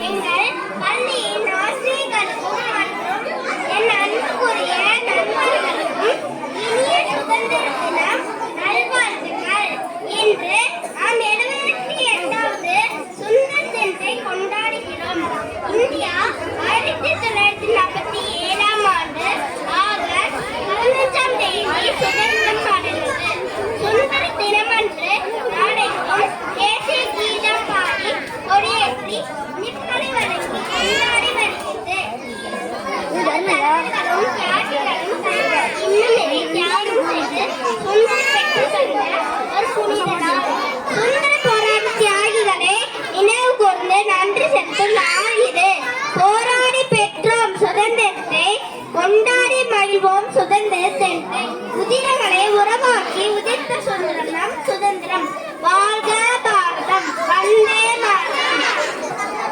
எங்கள் பள்ளியின் ஆசிரியர்களுக்கும் மற்றும் என் அன்புக்குரிய நண்பர்களுக்கும் இனிய சுதந்திர தினம் நல்வாழ்த்துக்கள். இன்று நாம் 78வது சுதந்திர தினத்தை கொண்டாடுகிறோம். இந்தியா 1947ஆம் ஆண்டு ஆகஸ்ட் 15ஆம் தேதி சுதந்திரம் அடைந்தது. சுதந்திர தினமன்று நாடெங்கும் தேசிய கீதம் பாடி கொடியேற்றி நிற்களை வழங்கி கொண்டாடி வருகிறது. தலைவர்களும் தியாகிகளும் இன்னுமே தியாகம் செய்து சுதந்திரம் பெற்று தந்த ஒரு புனித நாள். சுதந்திர போராட்ட தியாகிகளை நினைவு கூர்ந்து நன்றி செலுத்தும் நாள் இது. போராடி பெற்றோம் சுதந்திரத்தை, கொண்டாடி மகிழ்வோம் சுதந்திர தினத்தை. உதிரங்களை உறவாக்கி உதிர்த்த சுதந்திரம் நம் சுதந்திரம். வாழ்க பாரதம். வந்தே